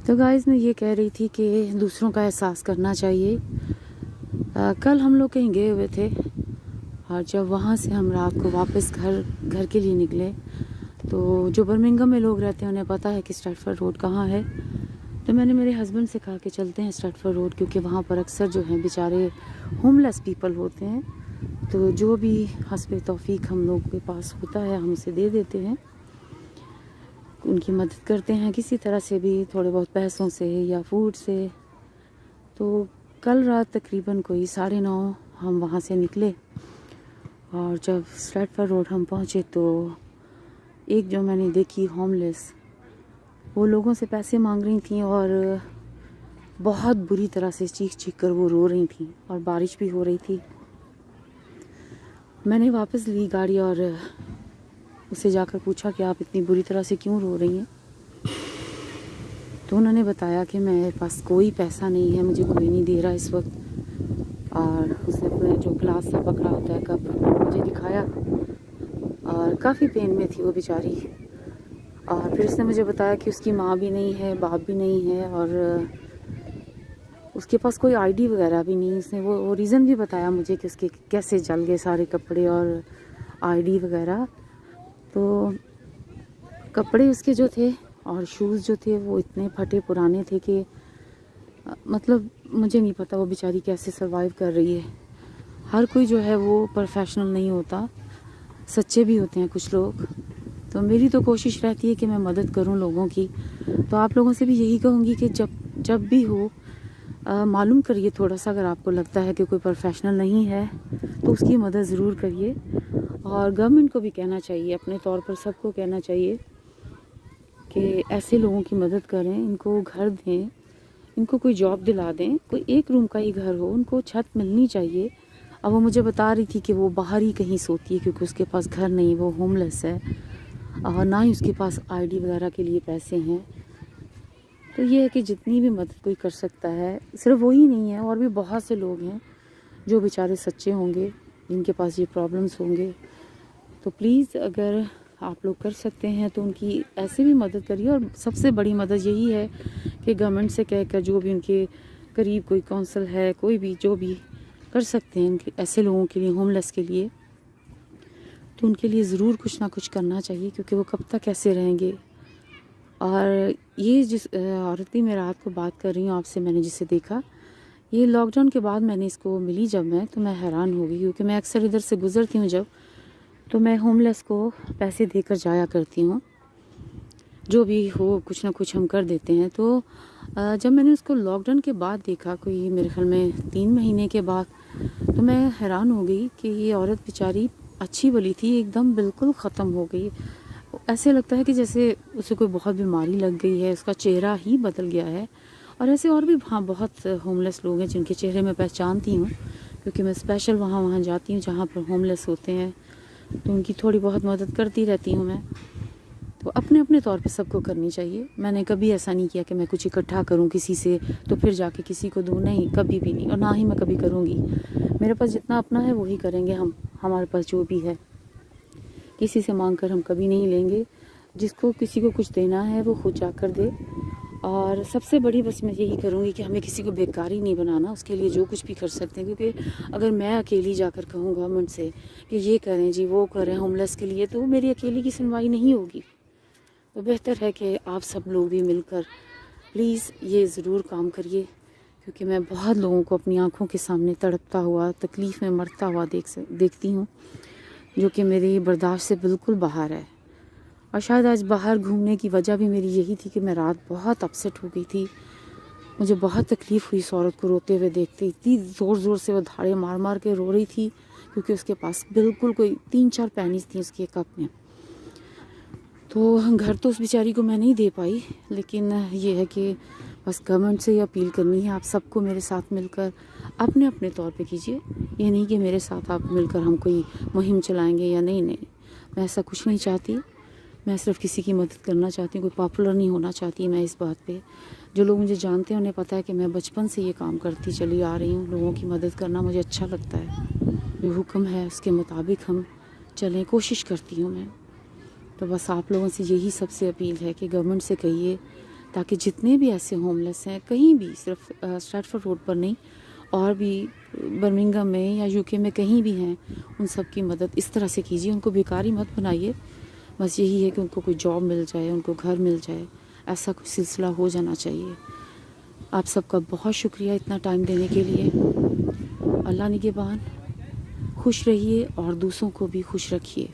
تو गाइस मैं ये कह रही थी कि दूसरों का एहसास करना चाहिए। कल हम लोग कहीं गए हुए थे और जब वहाँ से हम रात को वापस घर के लिए निकले तो जो बर्मिंघम में लोग रहते हैं उन्हें पता है कि स्ट्रैटफोर्ड रोड कहाँ है। तो मैंने मेरे हस्बैंड से कहा कि चलते हैं स्ट्रैटफोर्ड रोड, क्योंकि वहाँ पर अक्सर जो हैं बेचारे होमलेस पीपल होते हैं, तो जो भी हस्ब तौफीक हम लोग के पास होता है हम उसे दे देते हैं, उनकी मदद करते हैं किसी तरह से भी, थोड़े बहुत पैसों से या फूड से। तो कल रात तकरीबन कोई 9:30 हम वहाँ से निकले और जब स्ट्रैटफोर्ड रोड हम पहुँचे तो एक जो मैंने देखी होमलेस, वो लोगों से पैसे मांग रही थी और बहुत बुरी तरह से चीख चीख कर वो रो रही थी और बारिश भी हो रही थी। मैंने वापस ली गाड़ी और उससे जाकर पूछा कि आप इतनी बुरी तरह से क्यों रो रही हैं। तो उन्होंने बताया कि मेरे पास कोई पैसा नहीं है, मुझे कोई नहीं दे रहा इस वक्त। और उसने अपने जो ग्लास सा पकड़ा होता है कप मुझे दिखाया और काफ़ी पेन में थी वो बेचारी। और फिर उसने मुझे बताया कि उसकी माँ भी नहीं है, बाप भी नहीं है और उसके पास कोई आईडी वगैरह भी नहीं। उसने वो रीज़न भी बताया मुझे कि उसके कैसे जल गए सारे कपड़े और आईडी वगैरह। तो कपड़े उसके जो थे और शूज़ जो थे वो इतने फटे पुराने थे कि मतलब मुझे नहीं पता वो बेचारी कैसे सरवाइव कर रही है। हर कोई जो है वो प्रोफेशनल नहीं होता, सच्चे भी होते हैं कुछ लोग। तो मेरी तो कोशिश रहती है कि मैं मदद करूं लोगों की। तो आप लोगों से भी यही कहूँगी कि जब भी हो मालूम करिए थोड़ा सा, अगर आपको लगता है कि कोई प्रोफेशनल नहीं है तो उसकी मदद ज़रूर करिए। और गवर्नमेंट को भी कहना चाहिए, अपने तौर पर सबको कहना चाहिए कि ऐसे लोगों की मदद करें, इनको घर दें, इनको कोई जॉब दिला दें, कोई एक रूम का ही घर हो, उनको छत मिलनी चाहिए। अब वो मुझे बता रही थी कि वो बाहर ही कहीं सोती है क्योंकि उसके पास घर नहीं, वो होमलेस है और ना ही उसके पास आईडी वगैरह के लिए पैसे हैं। तो ये है कि जितनी भी मदद कोई कर सकता है, सिर्फ वही नहीं है, और भी बहुत से लोग हैं जो बेचारे सच्चे होंगे, जिनके पास ये प्रॉब्लम्स होंगे। तो प्लीज़ अगर आप लोग कर सकते हैं तो उनकी ऐसे भी मदद करिए। और सबसे बड़ी मदद यही है कि गवर्नमेंट से कहकर जो भी उनके करीब कोई काउंसिल है, कोई भी जो भी कर सकते हैं ऐसे लोगों के लिए, होमलेस के लिए, तो उनके लिए ज़रूर कुछ ना कुछ करना चाहिए, क्योंकि वो कब तक ऐसे रहेंगे। और ये जिस औरत की मैं रात को बात कर रही हूँ आपसे, मैंने जिसे देखा, ये लॉकडाउन के बाद मैंने इसको मिली जब मैं, तो मैं हैरान हो गई, क्योंकि मैं अक्सर इधर से गुज़रती हूँ जब, तो मैं होमलेस को पैसे देकर जाया करती हूँ, जो भी हो कुछ ना कुछ हम कर देते हैं। तो जब मैंने उसको लॉकडाउन के बाद देखा, कोई मेरे ख्याल में 3 महीने के बाद, तो मैं हैरान हो गई कि ये औरत बेचारी अच्छी भली थी, एकदम बिल्कुल ख़त्म हो गई। ऐसे लगता है कि जैसे उसे कोई बहुत बीमारी लग गई है, उसका चेहरा ही बदल गया है। और ऐसे और भी हाँ बहुत होमलेस लोग हैं जिनके चेहरे मैं पहचानती हूँ, क्योंकि मैं स्पेशल वहाँ जाती हूँ जहाँ पर होमलेस होते हैं, तो उनकी थोड़ी बहुत मदद करती रहती हूँ मैं। तो अपने अपने तौर पे सबको करनी चाहिए। मैंने कभी ऐसा नहीं किया कि मैं कुछ इकट्ठा करूँ किसी से तो फिर जाके किसी को दूँ, नहीं, कभी भी नहीं, और ना ही मैं कभी करूँगी। मेरे पास जितना अपना है वही करेंगे हम, हमारे पास जो भी है, किसी से मांग कर हम कभी नहीं लेंगे। जिसको किसी को कुछ देना है वो खुद जाकर दे। और सबसे बड़ी बस मैं यही करूँगी कि हमें किसी को बेकारी नहीं बनाना, उसके लिए जो कुछ भी कर सकते हैं, क्योंकि अगर मैं अकेली जाकर कहूँ गवर्नमेंट से कि ये करें जी, वो करें होमलेस के लिए, तो मेरी अकेली की सुनवाई नहीं होगी। तो बेहतर है कि आप सब लोग भी मिलकर प्लीज़ ये ज़रूर काम करिए, क्योंकि मैं बहुत लोगों को अपनी आँखों के सामने तड़पता हुआ, तकलीफ़ में मरता हुआ देखती हूँ, जो कि मेरी बर्दाश्त से बिल्कुल बाहर है। और शायद आज बाहर घूमने की वजह भी मेरी यही थी कि मैं रात बहुत अपसेट हो गई थी। मुझे बहुत तकलीफ़ हुई इस औरत को रोते हुए देखते, इतनी ज़ोर ज़ोर से वो धाड़े मार मार के रो रही थी, क्योंकि उसके पास बिल्कुल कोई 3-4 पैनीज़ थी उसके कप में। तो घर तो उस बेचारी को मैं नहीं दे पाई, लेकिन ये है कि बस गवर्नमेंट से ये अपील करनी है आप सबको, मेरे साथ मिलकर अपने अपने तौर पे कीजिए। ये नहीं कि मेरे साथ आप मिलकर हम कोई मुहिम चलाएंगे या नहीं, मैं ऐसा कुछ नहीं चाहती। मैं सिर्फ किसी की मदद करना चाहती हूँ, कोई पॉपुलर नहीं होना चाहती मैं इस बात पे। जो लोग मुझे जानते हैं उन्हें पता है कि मैं बचपन से ये काम करती चली आ रही हूँ, लोगों की मदद करना मुझे अच्छा लगता है। जो हुक्म है उसके मुताबिक हम चलें, कोशिश करती हूँ मैं। तो बस आप लोगों से यही सबसे अपील है कि गवर्नमेंट से कहिए تاکہ جتنے بھی ایسے ہوم لیس ہیں کہیں بھی، صرف اسٹریٹفورڈ روڈ پر نہیں، اور بھی برمنگھم میں یا یو کے میں کہیں بھی ہیں، ان سب کی مدد اس طرح سے کیجیے. ان کو بیکاری مت بنائیے. بس یہی ہے کہ ان کو کوئی جاب مل جائے، ان کو گھر مل جائے، ایسا کوئی سلسلہ ہو جانا چاہیے. آپ سب کا بہت شکریہ اتنا ٹائم دینے کے لیے. اللہ نگہبان. خوش رہیے اور دوسروں کو بھی خوش رکھیے.